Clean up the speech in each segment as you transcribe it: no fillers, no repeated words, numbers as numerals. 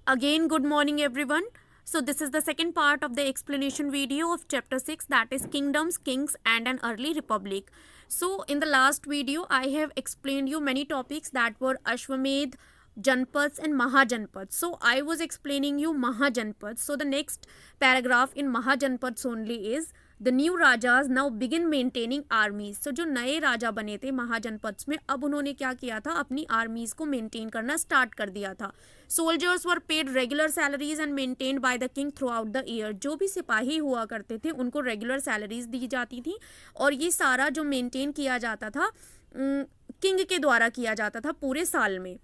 Again, good morning everyone. So this is the second part of the explanation video of chapter 6, that is kingdoms, kings and an early republic. So in the last video I have explained you many topics that were Ashwamedh, Janpads and Mahajanpads. So I was explaining you Mahajanpads. So the next paragraph in Mahajanpads only is the new rajas now begin maintaining armies. So जो नए राजा बने थे महाजनपद्स में, अब उन्होंने क्या किया था, अपनी आर्मीज को मेंटेन करना स्टार्ट कर दिया था. Soldiers were paid regular salaries and maintained by the king through out the year. जो भी सिपाही हुआ करते थे उनको रेगुलर सैलरीज दी जाती थी और ये सारा जो मेंटेन किया जाता था किंग के द्वारा किया जाता था पूरे साल में.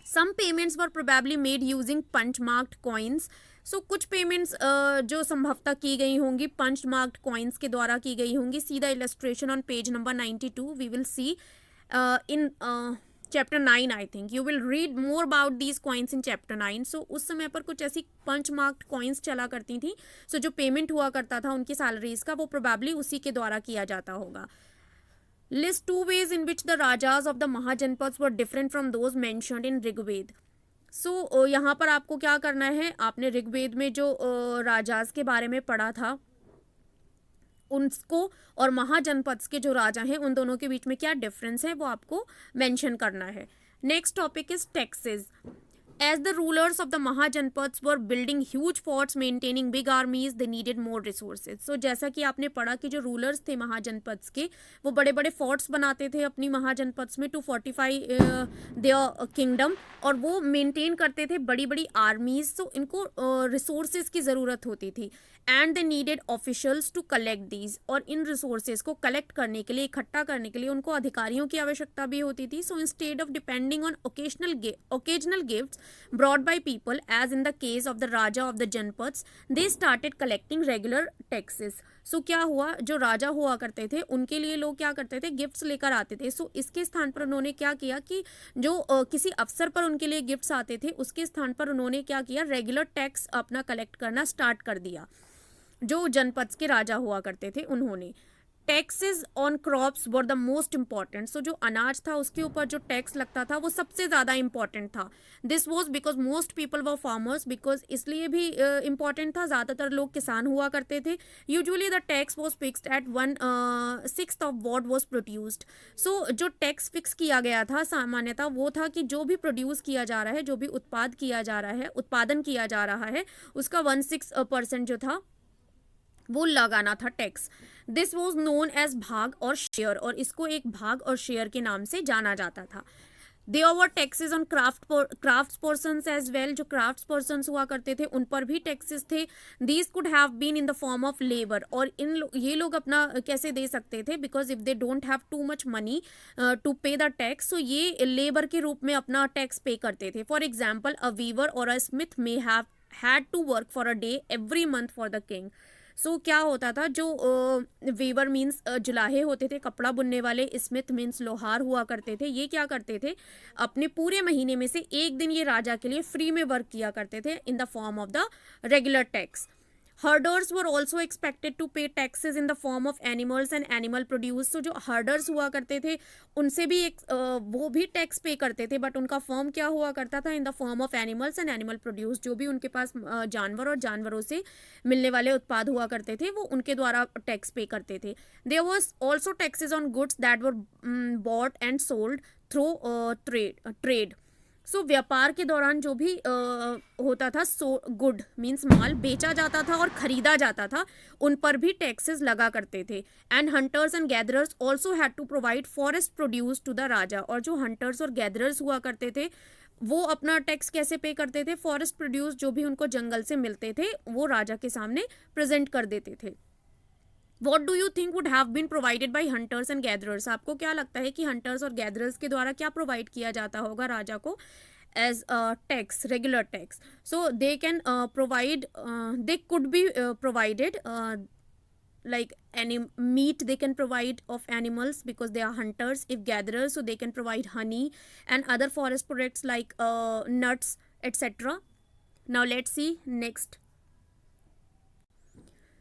Some payments were probably made using punch marked coins. So कुछ पेमेंट्स जो संभवतः की गई होंगी पंच मार्क्ड कॉइन्स के द्वारा की गई होंगी. See the illustration on page number 92. We will see in chapter 9. I think you will read more about these coins in chapter 9. So उस समय पर कुछ ऐसी पंच मार्क्ड कॉइन्स चला करती थी. सो जो पेमेंट हुआ करता था उनकी सैलरीज का, वो प्रोबेबली उसी के द्वारा किया जाता होगा. List two ways in which the rajas of the Mahajanpads were different from those mentioned in Rigved. सो यहाँ पर आपको क्या करना है, आपने ऋग्वेद में जो राजाज के बारे में पढ़ा था उनको और महाजनपद्स के जो राजा हैं उन दोनों के बीच में क्या डिफरेंस है वो आपको मेंशन करना है. Next topic is taxes. As the rulers of the Mahajanpads were building huge forts, maintaining big armies, they needed more resources. So जैसा कि आपने पढ़ा कि जो रूलर्स थे महाजनपद्स के, वो बड़े बड़े फोर्ट्स बनाते थे अपनी महाजनपद्स में टू फोर्टिफाई देयर किंगडम, और वो मेंटेन करते थे बड़ी बड़ी आर्मीज. तो इनको रिसोर्सेज की ज़रूरत होती थी and they needed officials to collect these. और इन रिसोर्सेज को कलेक्ट करने के लिए, इकट्ठा करने के लिए उनको अधिकारियों की आवश्यकता भी होती थी. So instead of depending on occasional gifts brought by people, as in the case of the Raja of the Janpads, they started collecting regular taxes. सो क्या हुआ, जो राजा हुआ करते थे उनके लिए लोग क्या करते थे, गिफ्ट्स लेकर आते थे. सो इसके स्थान पर उन्होंने क्या किया कि जो किसी अवसर पर उनके लिए गिफ्ट्स आते थे उसके स्थान पर उन्होंने क्या किया, रेगुलर टैक्स अपना कलेक्ट करना स्टार्ट कर दिया. जो जनपद के राजा हुआ करते थे उन्होंने. Taxes on crops were the most important. So जो अनाज था उसके ऊपर जो टैक्स लगता था वो सबसे ज़्यादा इंपॉर्टेंट था. This was because most people were farmers. Because इसलिए भी इम्पॉर्टेंट था, ज़्यादातर लोग किसान हुआ करते थे. Usually the tax was fixed at 1/6 of what was produced. So जो टैक्स फिक्स किया गया था सामान्यतः वो था कि जो भी प्रोड्यूस किया जा रहा है, जो भी उत्पादन किया जा रहा है उसका 1/6% जो था वो लगाना था tax. This was known as भाग और शेयर, और इसको एक भाग और शेयर के नाम से जाना जाता था. There were taxes on crafts persons as well. जो क्राफ्ट्स पर्सन्स हुआ करते थे उन पर भी टैक्सेस थे. These could have been in the form of labour. और ये लोग अपना कैसे दे सकते थे, because if they don't have too much money to pay the tax, so ये लेबर के रूप में अपना टैक्स पे करते थे. For example, a weaver or a smith may have had to work for a day every month for the king. So क्या होता था, जो वीवर मीन्स जुलाहे होते थे, कपड़ा बुनने वाले. स्मिथ मीन्स लोहार हुआ करते थे. ये क्या करते थे, अपने पूरे महीने में से एक दिन ये राजा के लिए फ्री में वर्क किया करते थे in the form of the regular tax. Herders were also expected to pay taxes in the form of animals and animal produce. तो जो हर्डर्स हुआ करते थे उनसे भी वो भी टैक्स पे करते थे, बट उनका फॉर्म क्या हुआ करता था, इन the form of animals and animal produce. जो भी उनके पास जानवर और जानवरों से मिलने वाले उत्पाद हुआ करते थे वो उनके द्वारा टैक्स पे करते थे. There was also taxes on goods that were bought and sold through trade. So व्यापार के दौरान जो भी होता था, गुड मीन्स माल बेचा जाता था और खरीदा जाता था, उन पर भी टैक्सेस लगा करते थे. And hunters and gatherers also had to provide forest produce to the raja. और जो हंटर्स और गैदरर्स हुआ करते थे वो अपना टैक्स कैसे पे करते थे, फॉरेस्ट प्रोड्यूस जो भी उनको जंगल से मिलते थे वो राजा के सामने प्रेजेंट कर देते थे. What do you think would have been provided by hunters and gatherers. आपको क्या लगता है कि हंटर्स और गैदरर्स के द्वारा क्या प्रोवाइड किया जाता होगा राजा को as tax, regular tax. So they can provide, they could be provided like any meat they can provide of animals because they are hunters. If gatherers, so they can provide honey and other forest products like nuts, etc. Now let's see next.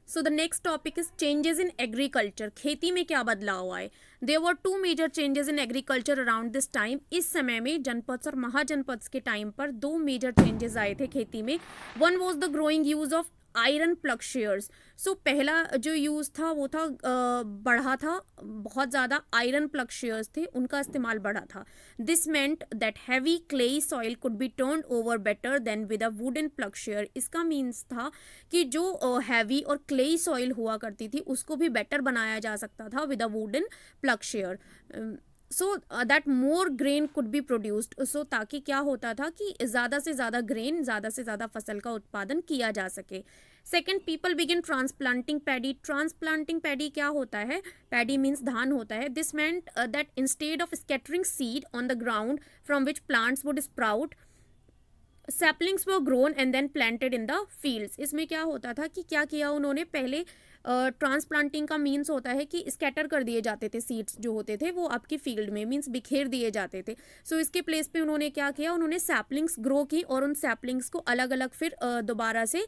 So the next topic is changes in agriculture. खेती में क्या बदलाव आए। There were two major changes in agriculture around this time. इस समय में जनपद और महाजनपद के टाइम पर दो मेजर चेंजेस आए थे खेती में। One was the growing use of iron ploughshares. So पहला जो यूज़ था वो था बढ़ा था, बहुत ज़्यादा आयरन प्लग शेयर्स थे, उनका इस्तेमाल बढ़ा था। This meant that heavy clayey soil could be turn over better than with a wooden plug share. इसका मीन्स था कि जो हैवी और क्लेई सॉइल हुआ करती थी उसको भी बेटर बनाया जा सकता था with a wooden ploughshare. So that more grain could be produced. So ताकि क्या होता था कि ज़्यादा से ज़्यादा ग्रेन, ज़्यादा से ज़्यादा फसल का उत्पादन किया जा सके। Second, people begin transplanting paddy. Transplanting paddy क्या होता है? पैडी मीन्स धान होता है। This meant that instead of scattering seed on the ground from which plants would sprout, saplings were grown and then planted in the fields. इसमें क्या होता था कि क्या किया उन्होंने, पहले ट्रांसप्लांटिंग का मीन्स होता है कि स्कैटर कर दिए जाते थे सीड्स जो होते थे वो आपकी फील्ड में, मीन्स बिखेर दिए जाते थे। सो इसके प्लेस पे उन्होंने क्या किया, उन्होंने सैपलिंग्स ग्रो की और उन सैपलिंग्स को अलग अलग फिर दोबारा से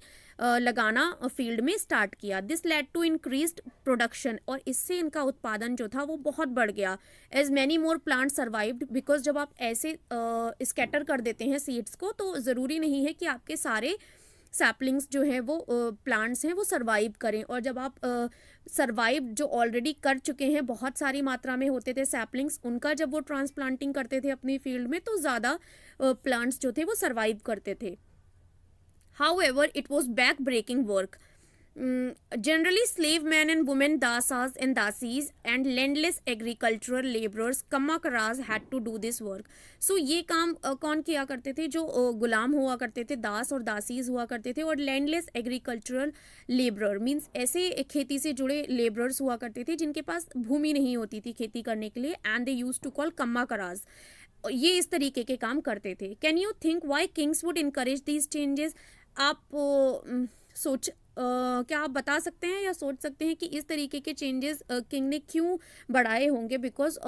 लगाना फील्ड में स्टार्ट किया। This led to increased production, और इससे इनका उत्पादन जो था वो बहुत बढ़ गया। As many more plant survived, because जब आप ऐसे स्कैटर कर देते हैं सीड्स को तो ज़रूरी नहीं है कि आपके सारे सैपलिंग्स जो हैं वो प्लांट्स हैं वो सर्वाइव करें। और जब आप सर्वाइव जो ऑलरेडी कर चुके हैं, बहुत सारी मात्रा में होते थे सैपलिंग्स, उनका जब वो ट्रांसप्लांटिंग करते थे अपनी फील्ड में तो ज़्यादा प्लांट्स जो थे वो सर्वाइव करते थे। However, it was back-breaking work. Generally, slave men and women, dasas and dasis, and landless agricultural laborers, kamakaras, had to do this work. So ये काम कौन किया करते थे? जो गुलाम हुआ करते थे, दास और दासीज हुआ करते थे, और लैंडलेस एग्रीकल्चरल लेबरर मीन्स ऐसे खेती से जुड़े लेबरर्स हुआ करते थे जिनके पास भूमि नहीं होती थी खेती करने के लिए, and they used to call kammakaras. ये इस तरीके के काम करते थे। Can you think why kings would encourage these changes? आप क्या आप बता सकते हैं या सोच सकते हैं कि इस तरीके के चेंजेस किंग ने क्यों बढ़ाए होंगे? Because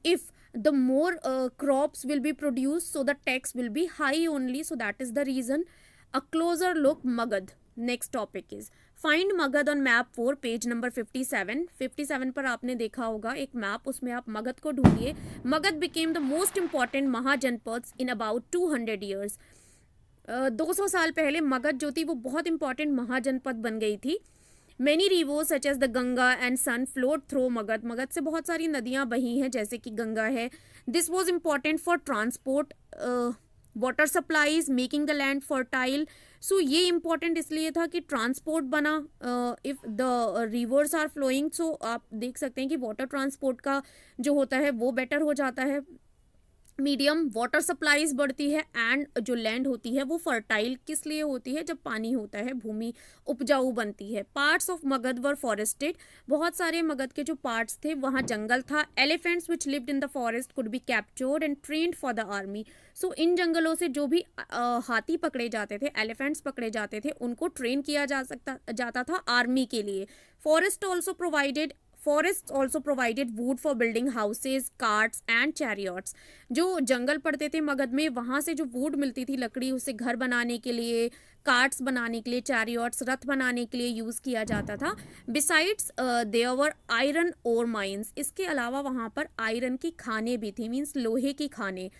if the more crops will be produce so the tax will be high only, so that is the reason. A closer look Magadha. Next topic is find Magadha on map 4 page number 57। 57 पर आपने देखा होगा एक map, उसमें आप मगध को ढूंढिए। Magadh became the most important mahajanapadas in about 200 years. 200 साल पहले मगध जो थी वो बहुत इंपॉर्टेंट महाजनपद बन गई थी। Many rivers such as the Ganga and Son flowed through Magadha. Magadha से बहुत सारी नदियाँ बही हैं जैसे कि गंगा है। This was important for transport, water supplies, making the land fertile. So ये इम्पॉर्टेंट इसलिए था कि ट्रांसपोर्ट बना। If the rivers are flowing, so आप देख सकते हैं कि वाटर ट्रांसपोर्ट का जो होता है वो बेटर हो जाता है। मीडियम वाटर सप्लाईज बढ़ती है, एंड जो लैंड होती है वो फर्टाइल किस लिए होती है? जब पानी होता है भूमि उपजाऊ बनती है। Parts of Magadh were forested. बहुत सारे मगध के जो पार्ट्स थे वहाँ जंगल था। Elephants which lived in the forest could be captured and trained for the army. So इन जंगलों से जो भी हाथी पकड़े जाते थे, एलिफेंट्स पकड़े जाते थे, उनको ट्रेन किया जाता था आर्मी के लिए। Forests also provided wood for building houses, carts and chariots. जो जंगल पड़ते थे मगध में, वहाँ से जो वुड मिलती थी लकड़ी, उसे घर बनाने के लिए, कार्ट्स बनाने के लिए, चैरियट्स रथ बनाने के लिए यूज़ किया जाता था। Besides there were iron ore mines. इसके अलावा वहाँ पर आयरन की खानें भी थी, मीन्स लोहे की खानें।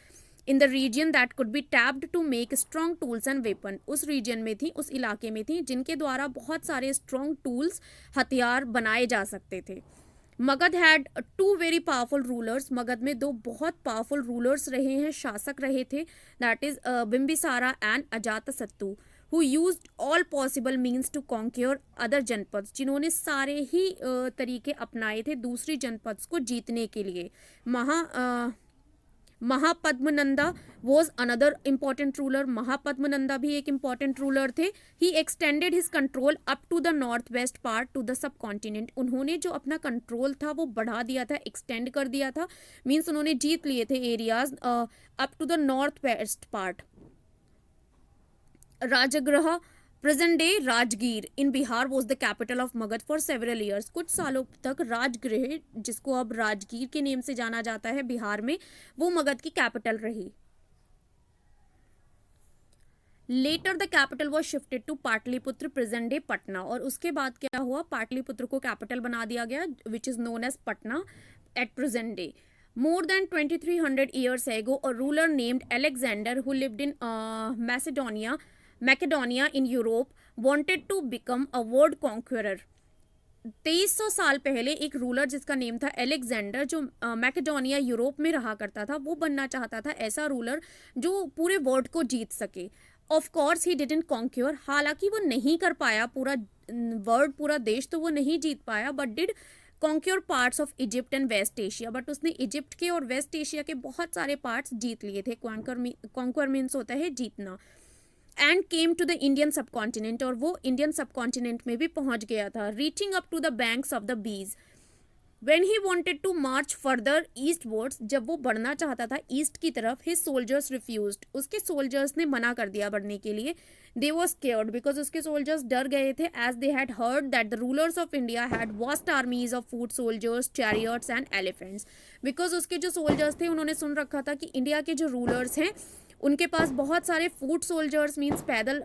In the region that could be tapped to make strong tools and weapon. उस रीजन में थी, उस इलाके में थी जिनके द्वारा बहुत सारे स्ट्रॉन्ग टूल्स, हथियार बनाए जा सकते थे। Magadh had 2 very powerful rulers. Magadh में 2 बहुत पावरफुल रूलर्स रहे हैं, शासक रहे थे, that is Bimbisara and Ajatashatru, who used all possible means to conquer other janapada. जिन्होंने सारे ही तरीके अपनाए थे दूसरी जनपद को जीतने के लिए। Mahapadma Nanda was another important ruler. Mahapadma Nanda भी एक इम्पॉर्टेंट रूलर थे। He extended his control up to the north west part to the subcontinent. उन्होंने जो अपना कंट्रोल था वो बढ़ा दिया था, एक्सटेंड कर दिया था, मीन्स उन्होंने जीत लिए थे areas up to the north west part. Rajagriha present day Rajgir in Bihar was the capital of Magadha for several years. कुछ सालों तक राजगृह, जिसको अब राजगीर के नेम से जाना जाता है बिहार में, वो मगध की कैपिटल रही। Later the capital was shifted to Pataliputra present day Patna, और उसके बाद क्या हुआ, पाटलिपुत्र को कैपिटल बना दिया गया which is known as Patna at present day. More than 2300 years ago, a ruler named Alexander, who lived in Macedonia in Europe, wanted to become a world conqueror. 2300 साल पहले एक रूलर जिसका नेम था एलेक्जेंडर, जो Macedonia Europe में रहा करता था, वो बनना चाहता था ऐसा रूलर जो पूरे वर्ल्ड को जीत सके. Of course he didn't conquer, हालांकि वो नहीं कर पाया पूरा वर्ल्ड, पूरा देश तो वो नहीं जीत पाया, but did conquer parts of Egypt and West Asia. But उसने इजिप्ट के और वेस्ट एशिया के बहुत सारे पार्ट्स जीत लिए थे. कॉन्क्वर मीन्स होता है जीतना. And came to the Indian subcontinent, और वो इंडियन सब कॉन्टिनेंट में भी पहुंच गया था. Reaching up to the banks of the Beas. When he wanted to march further eastwards, जब वो बढ़ना चाहता था ईस्ट की तरफ, his soldiers refused, उसके सोल्जर्स ने मना कर दिया बढ़ने के लिए. They were scared because उसके सोल्जर्स डर गए थे, as they had heard that the rulers of India had vast armies of foot soldiers, chariots and elephants. Because उसके जो सोल्जर्स थे उन्होंने सुन रखा था कि इंडिया के जो रूलर्स हैं उनके पास बहुत सारे फूट सोल्जर्स मीन्स पैदल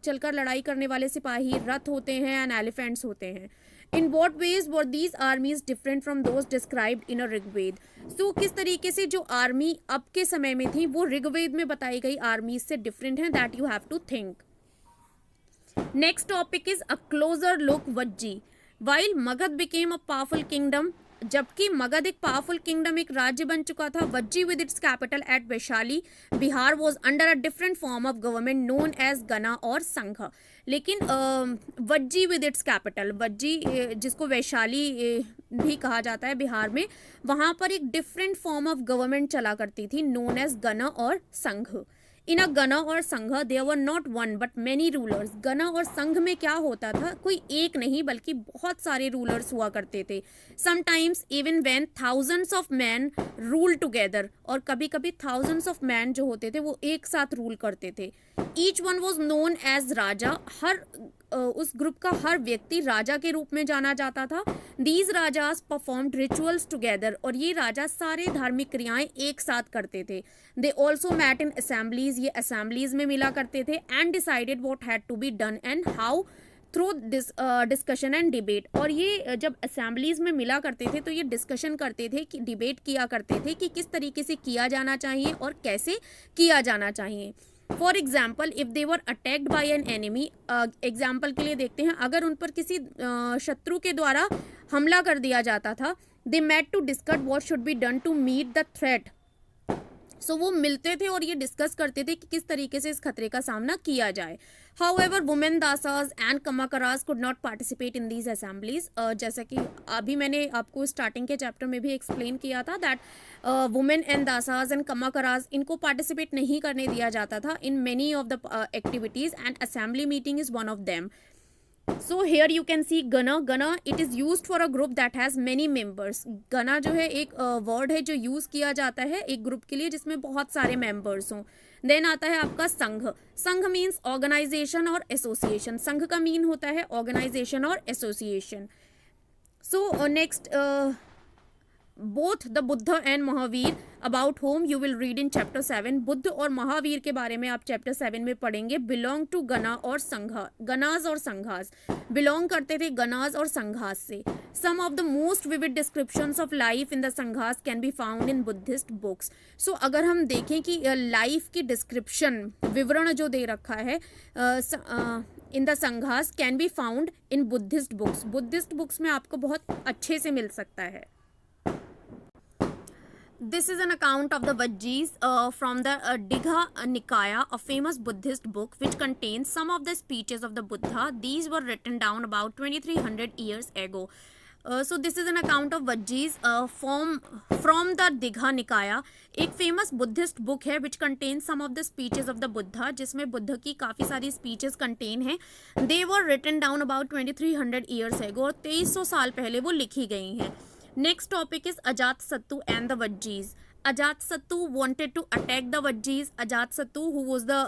चलकर लड़ाई करने वाले सिपाही, रथ होते हैं एंड एलिफेंट्स होते हैं. In what ways were these armies different from those described in a Rigveda? So किस तरीके से जो आर्मी अब के समय में थी वो ऋग्वेद में बताई गई आर्मीज से डिफरेंट है, that you have to think. Next topic is a closer look Vajji. While Magadha became a powerful kingdom, जबकि मगध एक पावरफुल किंगडम, एक राज्य बन चुका था, Vajji with its capital at Vaishali Bihar was under a different form of government known as gana और संघ. लेकिन Vajji with its capital, Vajji जिसको वैशाली भी कहा जाता है बिहार में, वहाँ पर एक डिफरेंट फॉर्म ऑफ गवर्नमेंट चला करती थी नोन एज गना और संघ. इन अ गना और sangha there were not one but many rulers. Gana और संघ में क्या होता था, कोई एक नहीं बल्कि बहुत सारे रूलर्स हुआ करते थे. Sometimes even when thousands of man rule together, और कभी कभी थाउजेंड्स ऑफ मैन जो होते थे वो एक साथ रूल करते थे. Each one was known as raja, हर उस ग्रुप का हर व्यक्ति राजा के रूप में जाना जाता था. These rajas performed rituals together, और ये राजा सारे धार्मिक क्रियाएं एक साथ करते थे. They also met in assemblies, ये असेंबलीज में मिला करते थे. And decided what had to be done and how through discussion and debate. और ये जब असेंबलीज में मिला करते थे तो ये डिस्कशन करते थे, कि डिबेट किया करते थे कि किस तरीके से किया जाना चाहिए और कैसे किया जाना चाहिए. For example if they were attacked by an enemy, example के लिए देखते हैं, अगर उन पर किसी शत्रु के द्वारा हमला कर दिया जाता था, they met to discuss what should be done to meet the threat. So वो मिलते थे और ये डिस्कस करते थे कि किस तरीके से इस खतरे का सामना किया जाए. However, women dasas and kamakaras could not participate in these assemblies. जैसा कि अभी मैंने आपको स्टार्टिंग के चैप्टर में भी एक्सप्लेन किया था दैट वुमेन एंड दासाज एंड कमाकराज इनको पार्टिसिपेट नहीं करने दिया जाता था in many of the activities, and assembly meeting is one of them. So here you can see Gana. Gana it is used for a group that has many members. Gana जो है एक word है जो use किया जाता है एक group के लिए जिसमें बहुत सारे मेंबर्स हों. देन आता है आपका संघ. संघ मीन्स ऑर्गेनाइजेशन और एसोसिएशन. संघ का मीन होता है ऑर्गेनाइजेशन और association. So next both the Buddha and Mahavir about whom you will read in chapter 7. Buddha और महावीर के बारे में आप चैप्टर 7 में पढ़ेंगे. बिलोंग टू गना और संघा. गनाज और संघास बिलोंग करते थे गनाज और संघास से. Some of the most vivid descriptions of life in the sanghas can be found in Buddhist books. So अगर हम देखें कि लाइफ की डिस्क्रिप्शन विवरण जो दे रखा है in the sanghas can be found in Buddhist books. Buddhist books में आपको बहुत अच्छे से मिल सकता है. This is an account of the Vajjis from the Digha Nikaya, a famous Buddhist book which contains some of the speeches of the Buddha. These were written down about 2300 years ago. So this is an account of Vajjis from the Digha Nikaya. एक famous Buddhist book है which contains some of the speeches of the Buddha, जिसमें बुद्ध की काफ़ी सारी speeches contain हैं. They were written down about 2300 years ago, और 2300 साल पहले वो लिखी गई हैं. Next topic is Ajatasattu and the Vajjis. Ajatasattu wanted to attack the Vajjis. Ajatasattu, who was the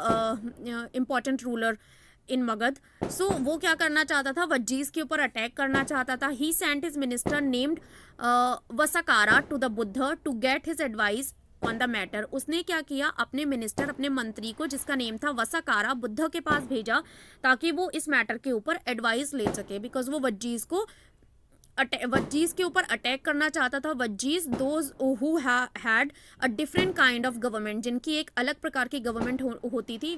important ruler in Magad. So वो क्या करना चाहता था, वज्जीज के ऊपर अटैक करना चाहता था. He sent his minister named Vasakara to the Buddha to get his advice on the matter. उसने क्या किया, अपने मिनिस्टर, अपने मंत्री को जिसका नेम था वसाकारा, बुद्ध के पास भेजा ताकि वो इस मैटर के ऊपर एडवाइस ले सके, बिकॉज वो वज्जीज के ऊपर अटैक करना चाहता था। Vajjis those who had a different kind of government, जिनकी एक अलग प्रकार की गवर्नमेंट होती थी,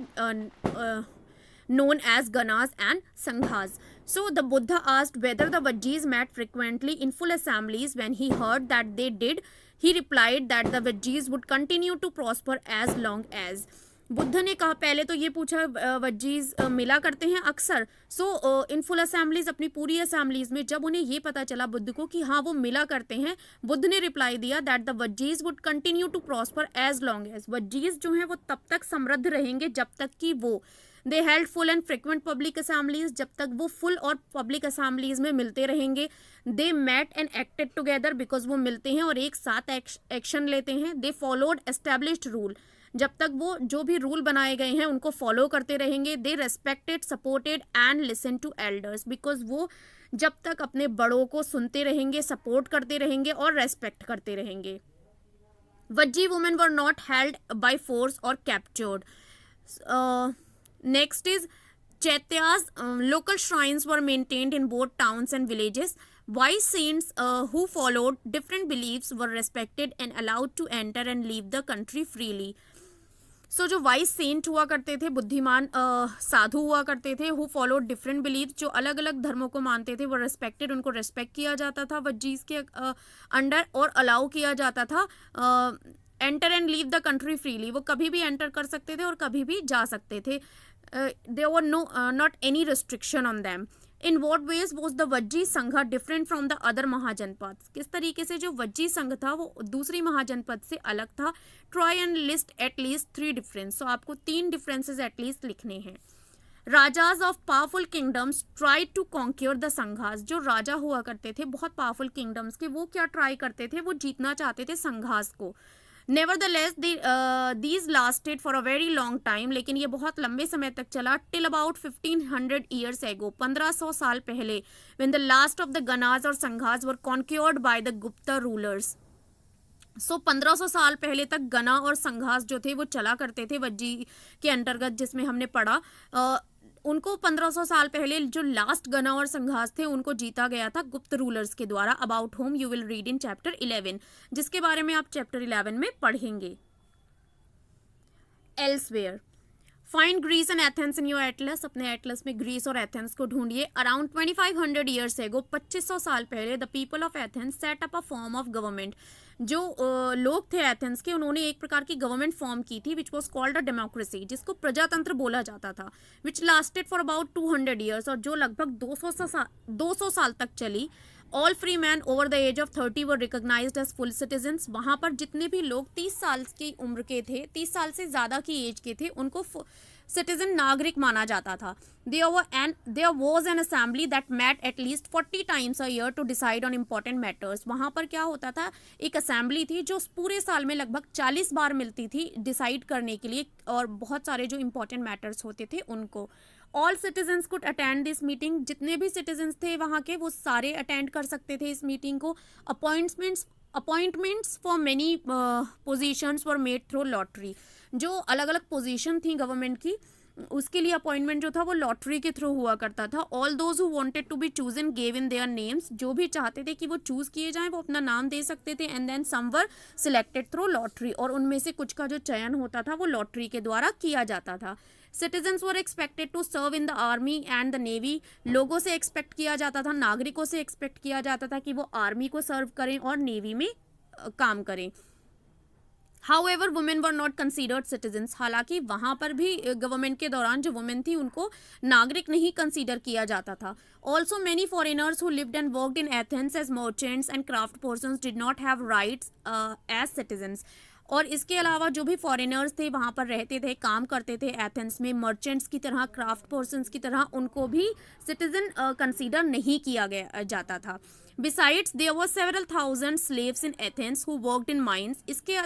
known as Ganas and Sanghas. So the Buddha asked whether the Vajjis met frequently in full assemblies. When he heard that they did, he replied that the Vajjis would continue to prosper as long as. Buddha ने कहा, पहले तो ये पूछा वज्जीज मिला करते हैं अक्सर। सो इन फुल असेंबलीज, अपनी पूरी असेंबलीज में जब उन्हें ये पता चला बुद्ध को कि हाँ वो मिला करते हैं, बुद्ध ने रिप्लाई दिया that the Vajjis would continue to prosper as long as. Vajjis जो हैं वो तब तक समृद्ध रहेंगे जब तक कि वो दे held full and frequent public assemblies, जब तक वो फुल और पब्लिक असेंबलीज में मिलते रहेंगे। They met and acted together, because वो मिलते हैं और एक साथ एक्शन लेते हैं। दे फॉलोड एस्टेब्लिश्ड रूल, जब तक वो जो भी रूल बनाए गए हैं उनको फॉलो करते रहेंगे। They respected, supported and listen to elders, because वो जब तक अपने बड़ों को सुनते रहेंगे, सपोर्ट करते रहेंगे और रेस्पेक्ट करते रहेंगे। Vajji women were not held by force और captured. Next is Chaityas. Local shrines were maintained in both towns and villages. Wise saints who followed different beliefs were respected and allowed to enter and leave the country freely. So जो vice Saint हुआ करते थे, बुद्धिमान साधु हुआ करते थे, who followed different belief, जो अलग अलग धर्मों को मानते थे, वो रेस्पेक्टेड, उनको रेस्पेक्ट किया जाता था वज्जीज के अंडर और अलाउ किया जाता था enter and leave the country freely. वो कभी भी एंटर कर सकते थे और कभी भी जा सकते थे। there were not any restriction on them. In what ways was the Vajji संघ different from the other महाजनपद? किस तरीके से जो वज्जी संघ था वो दूसरी महाजनपद से अलग था? Try and list at least 3 difference. So आपको 3 differences at least लिखने हैं। Rajas of powerful kingdoms try to conquer the sanghas. जो राजा हुआ करते थे बहुत पावरफुल किंगडम्स के, वो क्या ट्राई करते थे, वो जीतना चाहते थे संघास को। Nevertheless, these lasted for a very long time, लेकिन ये बहुत लंबे समय तक चला, till about 1500 years ago, 1500 साल पहले, when the last of the Ganas और संघास were conquered by the Gupta rulers. So 1500 साल पहले तक गना और संघास जो थे वो चला करते थे वज्जी के अंतर्गत, जिसमें हमने पढ़ा उनको 1500 साल पहले जो लास्ट गना और संघास थे उनको जीता गया था गुप्त रूलर्स के द्वारा, about whom you will read in chapter 11, जिसके बारे में आप चैप्टर 11 में पढ़ेंगे। Elsewhere, find Greece and Athens in your atlas. अपने एटलस में ग्रीस और एथेंस को ढूंढिए। अराउंड 2500 ईयर्स एगो, 2500 साल पहले, the people of Athens set up a form of government. जो लोग थे एथेंस के, उन्होंने एक प्रकार की गवर्नमेंट फॉर्म की थी, which was called a democracy, जिसको प्रजातंत्र बोला जाता था, which lasted for about 200 years, और जो लगभग 200 साल तक चली। All free man over the age of 30 were recognised as full citizens. वहाँ पर जितने भी लोग 30 साल की उम्र के थे, 30 साल से ज़्यादा की एज के थे, उनको सिटीजन नागरिक माना जाता था। There was an assembly that met at least 40 times a year to decide on important matters. वहाँ पर क्या होता था, एक असेंबली थी जो पूरे साल में लगभग 40 बार मिलती थी डिसाइड करने के लिए, और बहुत सारे जो इंपॉर्टेंट मैटर्स होते थे उनको। All citizens could attend this meeting. जितने भी सिटीजन्स थे वहाँ के, वो सारे अटेंड कर सकते थे इस मीटिंग को। Appointments for many positions were made through lottery. जो अलग अलग पोजीशन थी गवर्नमेंट की, उसके लिए अपॉइंटमेंट जो था वो लॉटरी के थ्रू हुआ करता था। All those who wanted to be chosen gave in their names. जो भी चाहते थे कि वो चूज किए जाएं वो अपना नाम दे सकते थे। And then some were selected through lottery, और उनमें से कुछ का जो चयन होता था वो लॉटरी के द्वारा किया जाता था। Citizens were expected to serve in the army and the navy. लोगों से एक्सपेक्ट किया जाता था, नागरिकों से एक्सपेक्ट किया जाता था कि वो आर्मी को सर्व करें और नेवी में काम करें। However, women were not considered citizens. हालांकि वहाँ पर भी गवर्नमेंट के दौरान जो वुमेन थी उनको नागरिक नहीं कंसीडर किया जाता था। Also, many foreigners who lived and worked in Athens as merchants and craft persons did not have rights as citizens. और इसके अलावा जो भी फॉरेनर्स थे वहाँ पर रहते थे, काम करते थे एथेंस में, मर्चेंट्स की तरह, क्राफ्ट पर्सन्स की तरह, उनको भी सिटीजन कंसीडर नहीं किया गया जाता था। Besides, there were several thousand slaves in Athens who worked in mines. इसके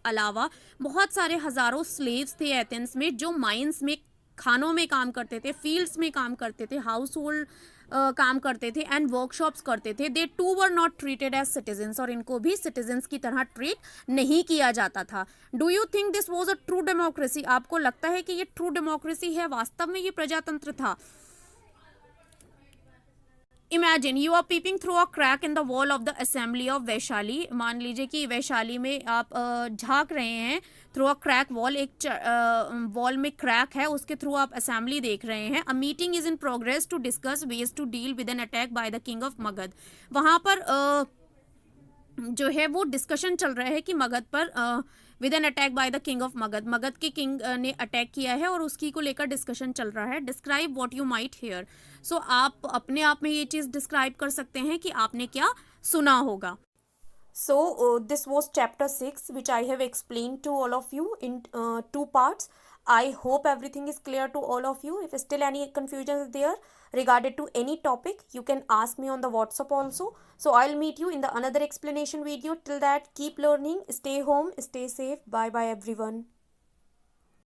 अलावा बहुत सारे हजारों slaves थे एथेंस में जो माइंस में, खानों में काम करते थे, फील्ड्स में काम करते थे, हाउस होल्ड काम करते थे एंड वर्कशॉप्स करते थे, they too were not treated as citizens, और इनको भी सिटीजन्स की तरह ट्रीट नहीं किया जाता था. Do you think this was a true democracy? आपको लगता है कि ये ट्रू डेमोक्रेसी है, वास्तव में ये प्रजातंत्र था? Imagine you are peeping through a crack in the wall of the assembly of Vaishali. मान लीजिए कि वैशाली में आप झांक रहे हैं थ्रू अ क्रैक वॉल, एक वॉल में क्रैक है, उसके थ्रू आप असेंबली देख रहे हैं. A meeting is in progress to discuss ways to deal with an attack by the king of Magadha. वहाँ पर जो है वो डिस्कशन चल रहा है कि मगध पर with an attack by the king of Magadh, Magadh के किंग ने अटैक किया है और उसकी को लेकर डिस्कशन चल रहा है. Describe what you might hear. So आप अपने आप में ये चीज़ डिस्क्राइब कर सकते हैं कि आपने क्या सुना होगा. So this was chapter 6 which I have explained to all of you in 2 parts. I hope everything is clear to all of you. If still any confusion is there regarded to any topic, you can ask me on the WhatsApp also. So I'll meet you in the another explanation video. Till that, keep learning, stay home, stay safe. Bye bye everyone.